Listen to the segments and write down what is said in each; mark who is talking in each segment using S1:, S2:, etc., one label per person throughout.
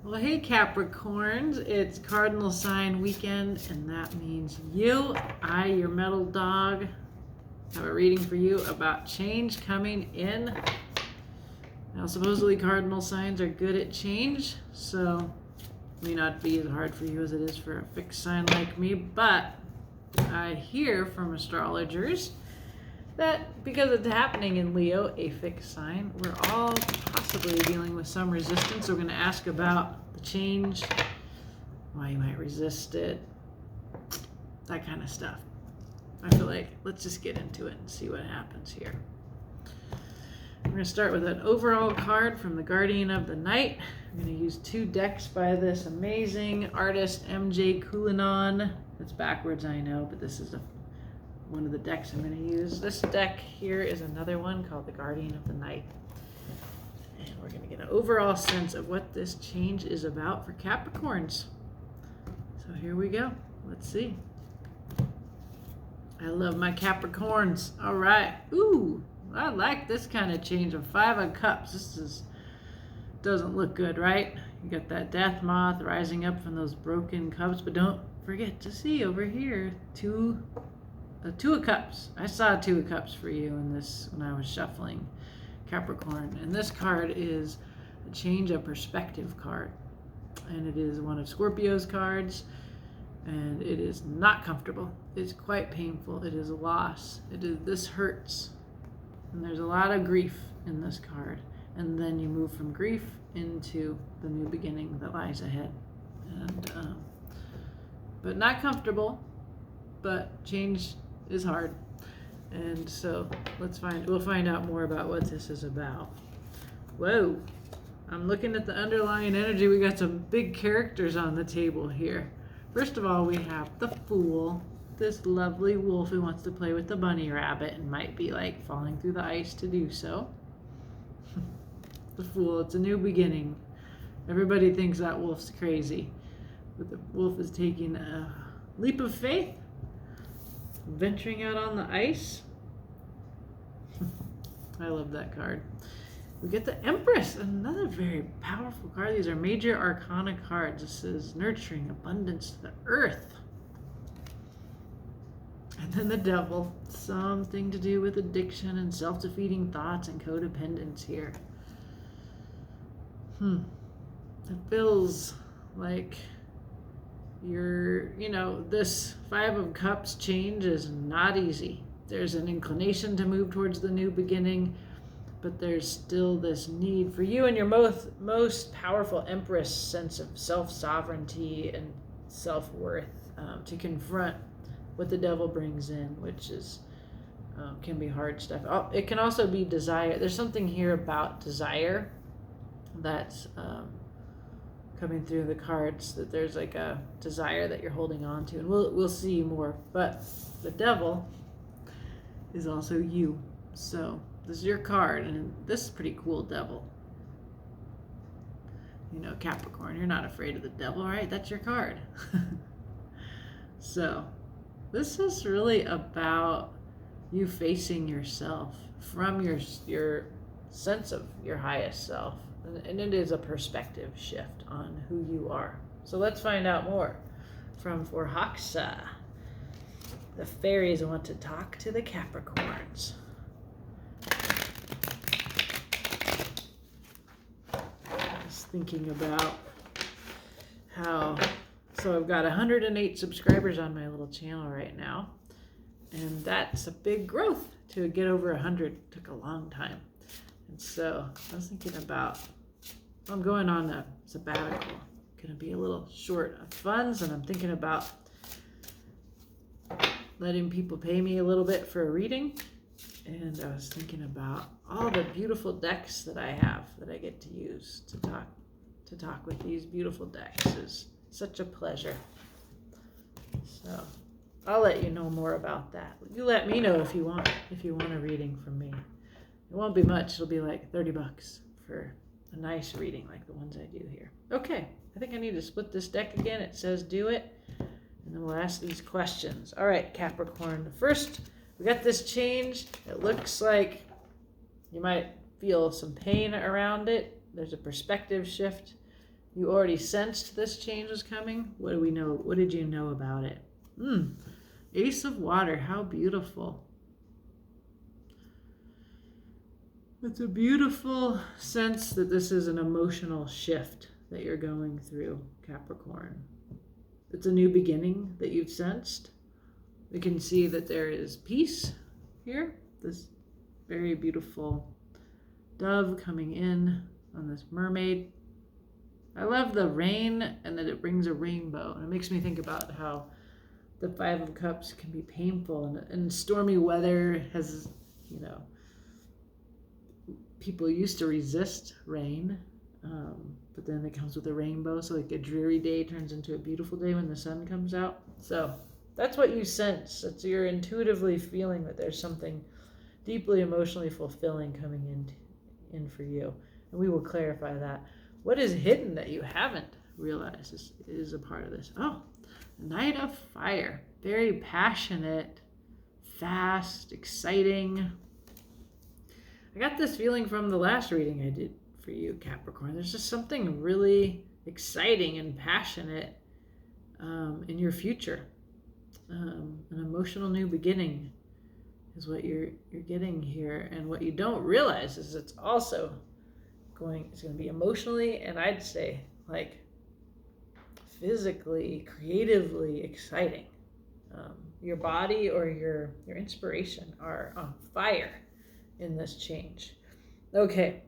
S1: Well, hey Capricorns, it's Cardinal Sign Weekend, and that means your metal dog, have a reading for you about change coming in. Now, supposedly Cardinal signs are good at change, so it may not be as hard for you as it is for a fixed sign like me, but I hear from astrologers that because it's happening in Leo, a fixed sign, we're all possibly dealing with some resistance. So we're going to ask about the change, why you might resist it, that kind of stuff. I feel like let's just get into it and see what happens here. We're going to start with an overall card from the Guardian of the Night. I'm going to use 2 decks by this amazing artist, M.J. Kulinan. It's backwards, I know, but this is one of the decks I'm going to use. This deck here is another one called the Guardian of the Night. And we're going to get an overall sense of what this change is about for Capricorns. So here we go. Let's see. I love my Capricorns. All right. Ooh, I like this kind of change of 5 of Cups. Doesn't look good, right? You got that death moth rising up from those broken cups, but don't forget to see over here 2 of Cups. I saw 2 of Cups for you in this when I was shuffling Capricorn. And this card is a change of perspective card. And it is one of Scorpio's cards. And it is not comfortable. It's quite painful. It is a loss. This hurts. And there's a lot of grief in this card. And then you move from grief into the new beginning that lies ahead. And but not comfortable. But change is hard, and so we'll find out more about what this is about. Whoa, I'm looking at the underlying energy. We got some big characters on the table here. First of all, we have the Fool, this lovely wolf who wants to play with the bunny rabbit and might be like falling through the ice to do so. The Fool, it's a new beginning. Everybody thinks that wolf's crazy, but the wolf is taking a leap of faith, venturing out on the ice. I love that card. We get the Empress, another very powerful card. These are major arcana cards. This is nurturing abundance to the earth. And then the Devil, something to do with addiction and self-defeating thoughts and codependence here. It feels like this 5 of Cups change is not easy. There's an inclination to move towards the new beginning, but there's still this need for you and your most powerful Empress sense of self-sovereignty and self-worth to confront what the Devil brings in, which is can be hard stuff. It can also be desire. There's something here about desire that's coming through the cards, that there's like a desire that you're holding on to, and we'll see more. But the Devil is also you, so this is your card, and this is pretty cool. Devil, Capricorn, you're not afraid of the Devil, right? That's your card. So this is really about you facing yourself from your sense of your highest self. And it is a perspective shift on who you are. So let's find out more from Forhaxa. The fairies want to talk to the Capricorns. Just thinking about so I've got 108 subscribers on my little channel right now. And that's a big growth. To get over 100 took a long time. And so I was thinking about, I'm going on a sabbatical. Going to be a little short of funds, and I'm thinking about letting people pay me a little bit for a reading. And I was thinking about all the beautiful decks that I have that I get to use to talk with these beautiful decks. Is such a pleasure. So I'll let you know more about that. You let me know if you want a reading from me. It won't be much. It'll be like $30 for a nice reading like the ones I do here. Okay, I think I need to split this deck again. It says do it. And then we'll ask these questions. All right, Capricorn. First, we got this change. It looks like you might feel some pain around it. There's a perspective shift. You already sensed this change was coming. What do we know? What did you know about it? Ace of Water. How beautiful. It's a beautiful sense that this is an emotional shift that you're going through, Capricorn. It's a new beginning that you've sensed. We can see that there is peace here. This very beautiful dove coming in on this mermaid. I love the rain and that it brings a rainbow. And it makes me think about how the Five of Cups can be painful, and stormy weather has, people used to resist rain, but then it comes with a rainbow. So like a dreary day turns into a beautiful day when the sun comes out. So that's what you sense. That's you're intuitively feeling that there's something deeply emotionally fulfilling coming in for you. And we will clarify that. What is hidden that you haven't realized is a part of this? Oh, Knight of Fire. Very passionate, fast, exciting. I got this feeling from the last reading I did for you, Capricorn. There's just something really exciting and passionate in your future. An emotional new beginning is what you're getting here. And what you don't realize is it's also going to be emotionally, and I'd say like physically, creatively exciting. Your body or your inspiration are on fire in this change. Okay,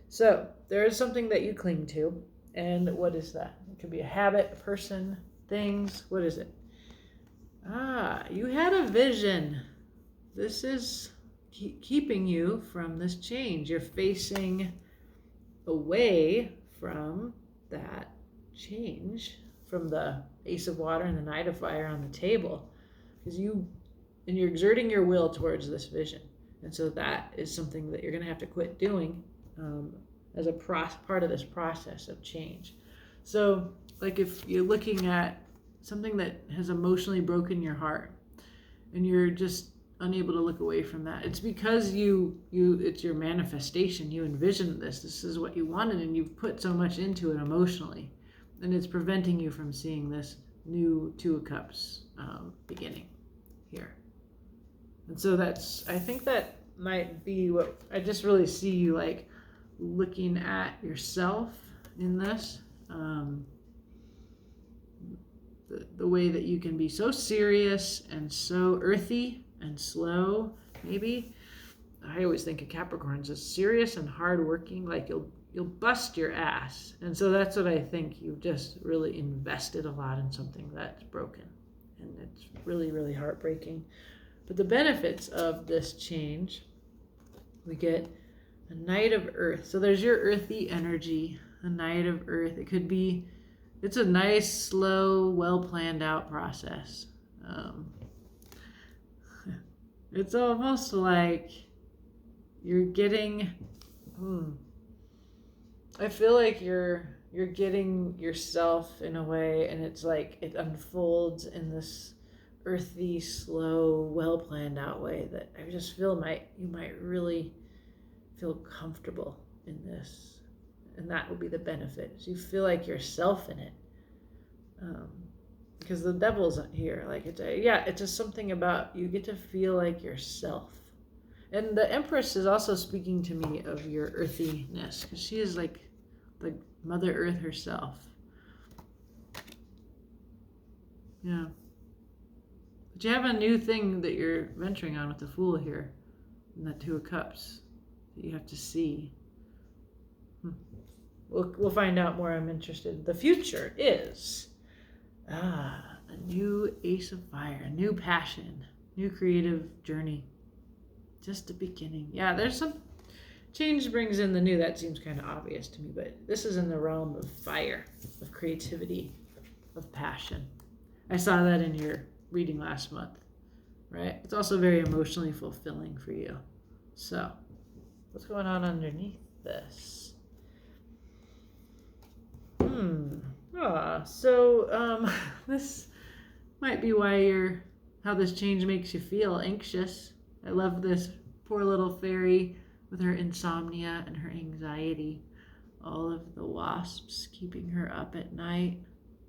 S1: so there is something that you cling to, and what is that? It could be a habit, a person, things. What is it? You had a vision. This is keeping you from this change. You're facing away from that change, from the Ace of Water and the Knight of Fire on the table, because you're exerting your will towards this vision. And so that is something that you're going to have to quit doing as a part of this process of change. So like if you're looking at something that has emotionally broken your heart and you're just unable to look away from that, it's because it's your manifestation. You envisioned this is what you wanted, and you've put so much into it emotionally, and it's preventing you from seeing this new Two of Cups beginning here. And so I think that might be what I just really see you like looking at yourself in this, the way that you can be so serious and so earthy and slow. Maybe I always think of Capricorns as serious and hardworking, like you'll bust your ass. And so that's what I think. You've just really invested a lot in something that's broken, and it's really, really heartbreaking. But the benefits of this change, we get a Knight of Earth. So there's your earthy energy, a Knight of Earth. It's a nice, slow, well planned out process. It's almost like you're getting, I feel like you're getting yourself in a way, and it's like it unfolds in this earthy, slow, well planned out way that I just feel you might really feel comfortable in this, and that will be the benefit. Is you feel like yourself in it, because the devil's here. Like it's just something about you get to feel like yourself. And the Empress is also speaking to me of your earthiness, because she is like the Mother Earth herself. Yeah. But you have a new thing that you're venturing on with the Fool here, and that Two of Cups that you have to see. We'll find out more. I'm interested. The future is a new Ace of Fire, a new passion, new creative journey. Just the beginning. Yeah, there's some change brings in the new. That seems kind of obvious to me, but this is in the realm of fire, of creativity, of passion. I saw that in your reading last month, right? It's also very emotionally fulfilling for you. So, what's going on underneath this? This might be how this change makes you feel anxious. I love this poor little fairy with her insomnia and her anxiety all of the wasps keeping her up at night,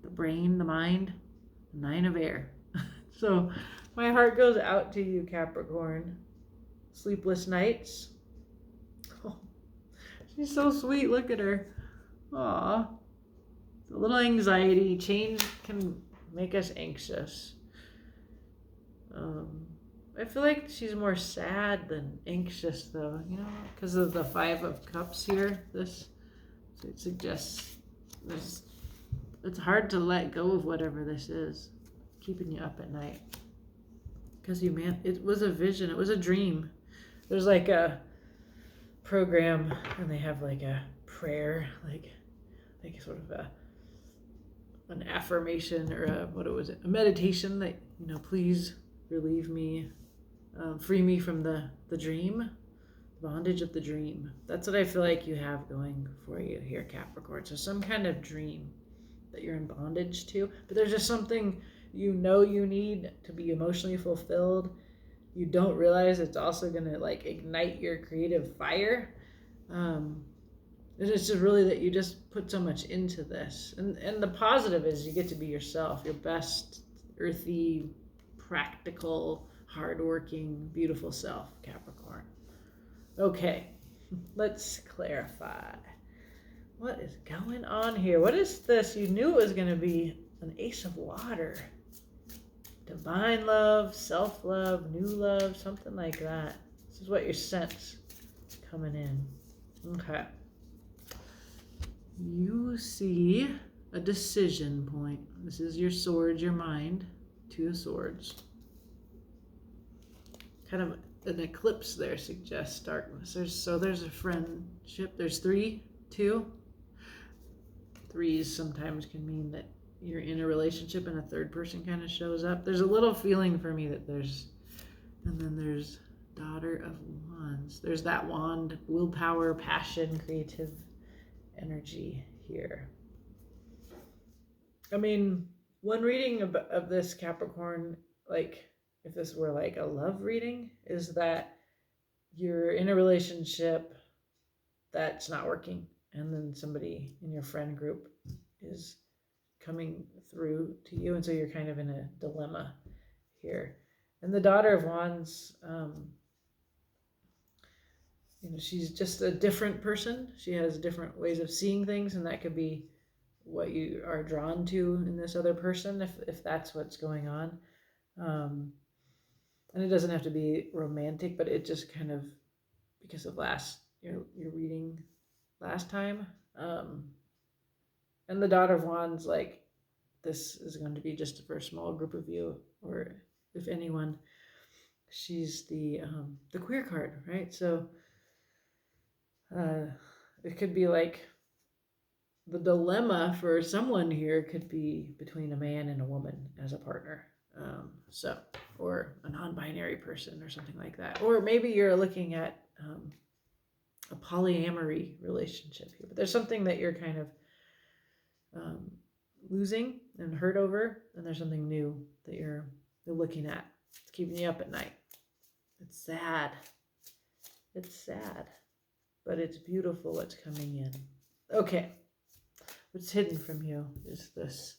S1: the brain, the mind, the 9 of air. So my heart goes out to you, Capricorn. Sleepless nights. Oh, she's so sweet. Look at her. Aw. A little anxiety. Change can make us anxious. I feel like she's more sad than anxious, though, you know, because of the 5 of Cups here. This it suggests it's hard to let go of whatever this is, keeping you up at night. Because it was a vision, it was a dream. There's like a program, and they have like a prayer, like sort of an affirmation or a meditation that, you know, please relieve me, free me from the dream, bondage of the dream. That's what I feel like you have going for you here, Capricorn. So some kind of dream that you're in bondage to, but there's just something you know you need to be emotionally fulfilled. You don't realize it's also going to like ignite your creative fire. It's just really that you just put so much into this. And the positive is you get to be yourself, your best earthy, practical, hardworking, beautiful self, Capricorn. Okay, let's clarify. What is going on here? What is this? You knew it was going to be an Ace of Water. Divine love, self-love, new love, something like that. This is what your sense coming in. Okay. You see a decision point. This is your sword, your mind. 2 of Swords. Kind of an eclipse there suggests darkness. There's a friendship. There's 3, 2. 3s sometimes can mean that you're in a relationship and a third person kind of shows up. There's a little feeling for me that and then there's Daughter of Wands. There's that wand, willpower, passion, creative energy here. I mean, one reading of this, Capricorn, like if this were like a love reading, is that you're in a relationship that's not working, and then somebody in your friend group is coming through to you, and so you're kind of in a dilemma here. And the Daughter of Wands, you know, she's just a different person. She has different ways of seeing things, and that could be what you are drawn to in this other person, if that's what's going on. And it doesn't have to be romantic, but it just kind of, because of your reading last time. And the Daughter of Wands, like, this is going to be just for a small group of you, or if anyone. She's the queer card, right? So it could be like the dilemma for someone here could be between a man and a woman as a partner. Or a non-binary person or something like that. Or maybe you're looking at a polyamory relationship here. But there's something that you're kind of losing and hurt over, and there's something new that you're looking at. It's keeping you up at night. It's sad. It's sad. But it's beautiful what's coming in. Okay. What's hidden from you is this.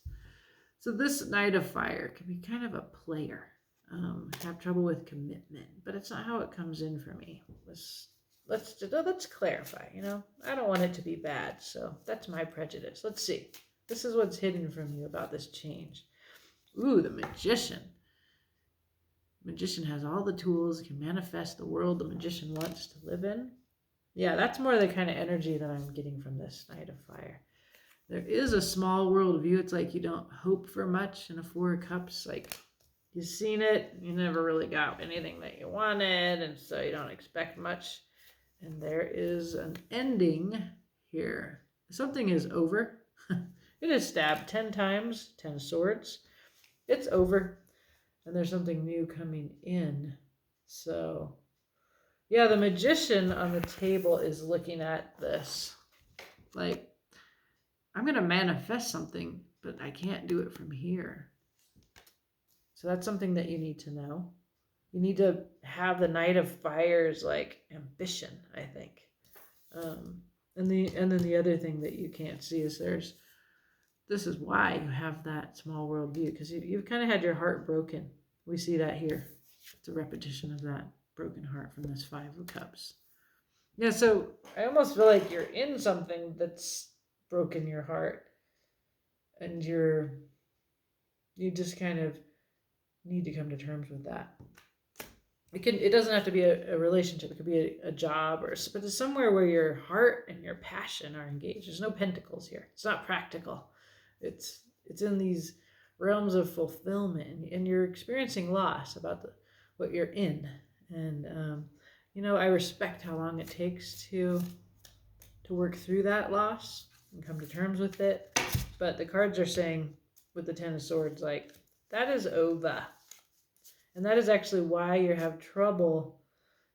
S1: So this Knight of Fire can be kind of a player. Have trouble with commitment, but it's not how it comes in for me. Let's clarify, you know. I don't want it to be bad, so that's my prejudice. Let's see. This is what's hidden from you about this change. Ooh, the Magician. Magician has all the tools, can manifest the world the Magician wants to live in. Yeah, that's more the kind of energy that I'm getting from this Knight of Fire. There is a small world view. It's like you don't hope for much in a 4 of Cups. Like, you've seen it, you never really got anything that you wanted, and so you don't expect much. And there is an ending here. Something is over. It is stabbed 10 times, 10 swords. It's over. And there's something new coming in. So, yeah, the Magician on the table is looking at this. Like, I'm going to manifest something, but I can't do it from here. So that's something that you need to know. You need to have the Knight of Fire's like ambition, I think. And then the other thing that you can't see is this is why you have that small world view, because you've kind of had your heart broken. We see that here. It's a repetition of that broken heart from this Five of Cups. Yeah, so I almost feel like you're in something that's broken your heart, and you just kind of need to come to terms with that. It doesn't have to be a relationship. It could be a job, but it's somewhere where your heart and your passion are engaged. There's no pentacles here. It's not practical. It's in these realms of fulfillment, and you're experiencing loss about what you're in. And I respect how long it takes to work through that loss and come to terms with it. But the cards are saying with the Ten of Swords, like, that is over. And that is actually why you have trouble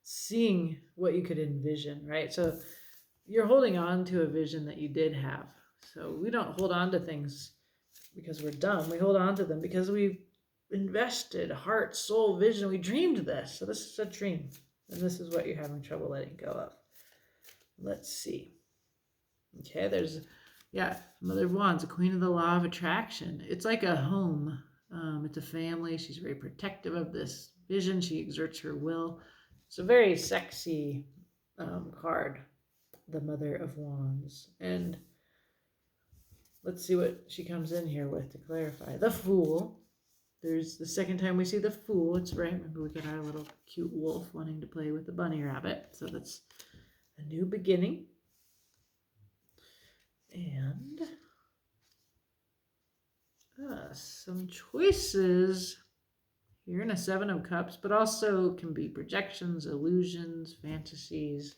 S1: seeing what you could envision, right? So you're holding on to a vision that you did have. So we don't hold on to things because we're dumb. We hold on to them because we invested heart, soul, vision. We dreamed this. So this is a dream. And this is what you're having trouble letting go of. Let's see. Okay, there's, Mother of Wands, a Queen of the Law of Attraction. It's like a home. It's a family. She's very protective of this vision. She exerts her will. It's a very sexy card, the Mother of Wands. And let's see what she comes in here with to clarify. The Fool. There's the second time we see the Fool. It's right. Remember, we get our little cute wolf wanting to play with the bunny rabbit. So that's a new beginning. And some choices here in a Seven of Cups, but also can be projections, illusions, fantasies.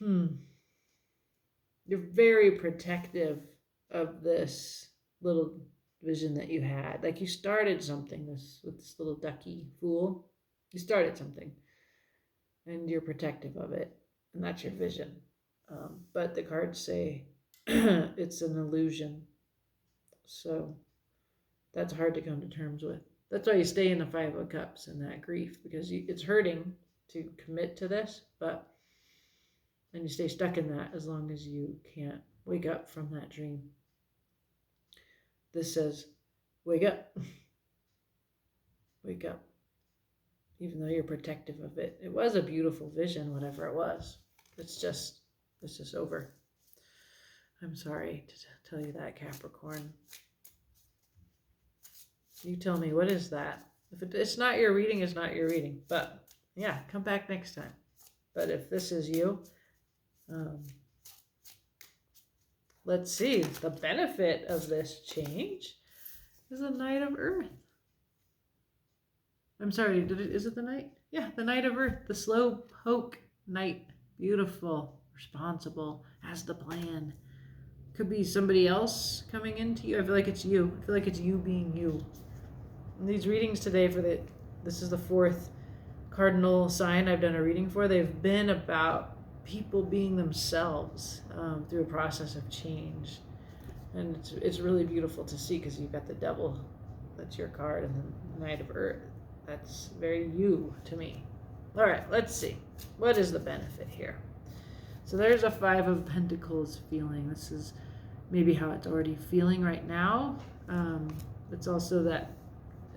S1: You're very protective of this little vision that you had. Like, you started something with this little ducky Fool. You started something, and you're protective of it, and that's your vision. But the cards say it's an illusion. So that's hard to come to terms with. That's why you stay in the Five of Cups and that grief, because it's hurting to commit to this, and you stay stuck in that as long as you can't wake up from that dream. This says, wake up. Wake up. Even though you're protective of it. It was a beautiful vision, whatever it was. It's just over. I'm sorry to tell you that, Capricorn. You tell me, what is that? If it's not your reading, it's not your reading. But yeah, come back next time. But if this is you, let's see. The benefit of this change is the Knight of Earth. I'm sorry, is it the Knight? Yeah, the Knight of Earth, the slow poke Knight. Beautiful, responsible, has the plan. Could be somebody else coming into you. I feel like it's you. I feel like it's you being you. And these readings today this is the fourth cardinal sign I've done a reading for. They've been about people being themselves through a process of change. And it's really beautiful to see, because you've got the Devil, that's your card, and the Knight of Earth. That's very you to me. All right, let's see. What is the benefit here? So there's a Five of Pentacles feeling. This is maybe how it's already feeling right now. It's also that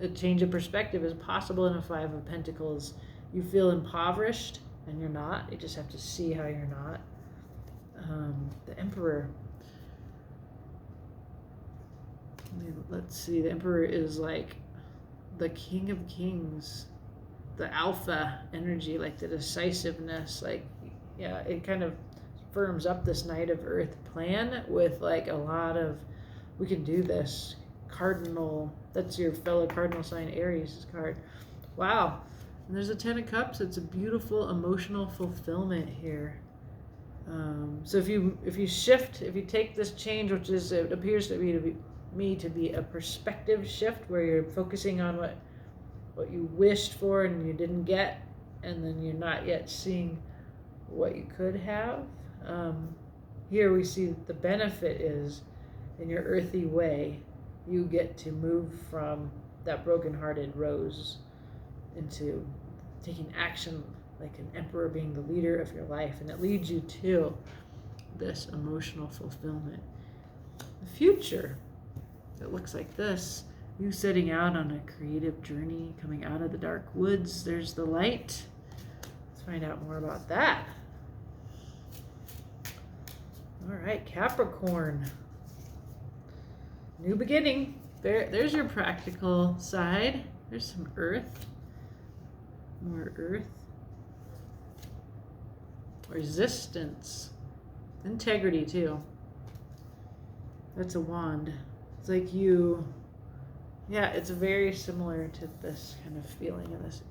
S1: a change of perspective is possible in a Five of Pentacles. You feel impoverished, and you're not. You just have to see how you're not. The Emperor. Let's see. The Emperor is like the King of Kings. The alpha energy, like the decisiveness, it kind of firms up this Knight of Earth plan with like a lot of, we can do this. Cardinal, that's your fellow cardinal sign Aries card. Wow. And there's a Ten of Cups. It's a beautiful emotional fulfillment here. So if you take this change, which is, it appears to me to be a perspective shift, where you're focusing on what you wished for and you didn't get, and then you're not yet seeing what you could have. Here we see the benefit is, in your earthy way, you get to move from that broken-hearted rose into taking action like an emperor being the leader of your life, and it leads you to this emotional fulfillment. The future, it looks like this. You setting out on a creative journey, coming out of the dark woods. There's the light. Let's find out more about that. All right, Capricorn. New beginning. There's your practical side. There's some earth. More earth. Resistance. Integrity, too. That's a wand. It's like you... Yeah, it's very similar to this kind of feeling in this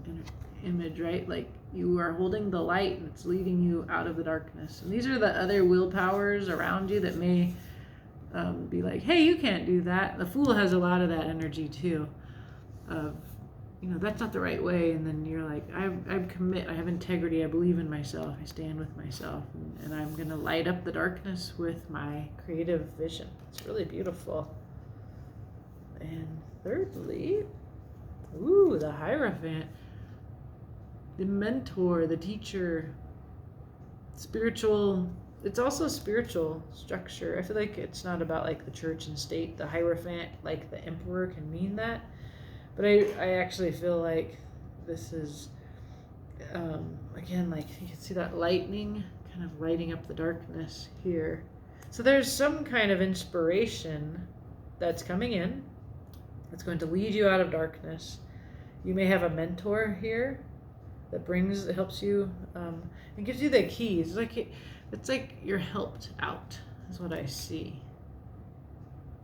S1: image, right? Like you are holding the light and it's leading you out of the darkness. And these are the other willpowers around you that may be like, hey, you can't do that. The Fool has a lot of that energy too of, that's not the right way. And then you're like, I commit, I have integrity, I believe in myself, I stand with myself, and I'm going to light up the darkness with my creative vision. It's really beautiful. And thirdly, the Hierophant, the mentor, the teacher, spiritual. It's also spiritual structure. I feel like it's not about like the church and state. The Hierophant, like the emperor, can mean that. But I actually feel like this is, again, like you can see that lightning kind of lighting up the darkness here. So there's some kind of inspiration that's coming in. It's going to lead you out of darkness. You may have a mentor here that helps you, and gives you the keys. It's like you're helped out, is what I see.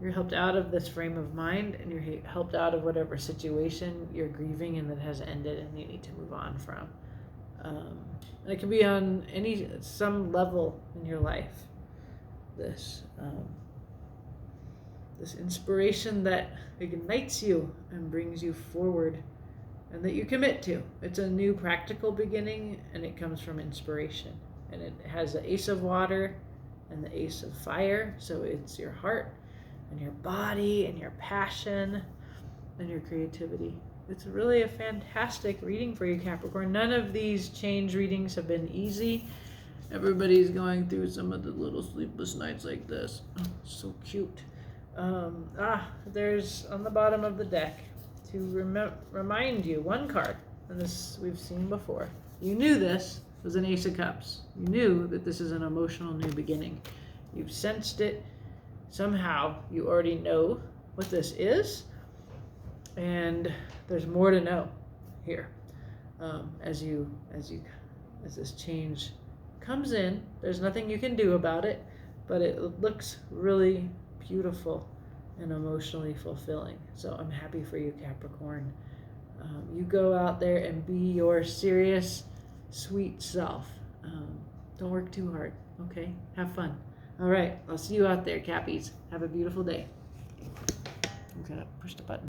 S1: You're helped out of this frame of mind, and you're helped out of whatever situation you're grieving and that has ended and you need to move on from. And it can be on some level in your life. This inspiration that ignites you and brings you forward and that you commit to. It's a new practical beginning, and it comes from inspiration. And it has the Ace of Water and the Ace of Fire, so it's your heart and your body and your passion and your creativity. It's really a fantastic reading for you, Capricorn. None of these change readings have been easy. Everybody's going through some of the little sleepless nights like this. Oh, so cute. There's on the bottom of the deck to remind you one card, and this we've seen before. You knew this was an Ace of Cups. You knew that this is an emotional new beginning. You've sensed it. Somehow you already know what this is, and there's more to know here. As this change comes in, there's nothing you can do about it, but it looks really beautiful and emotionally fulfilling. So I'm happy for you, Capricorn. You go out there and be your serious, sweet self. Don't work too hard, okay? Have fun. All right, I'll see you out there, Cappies. Have a beautiful day. I'm gonna push the button.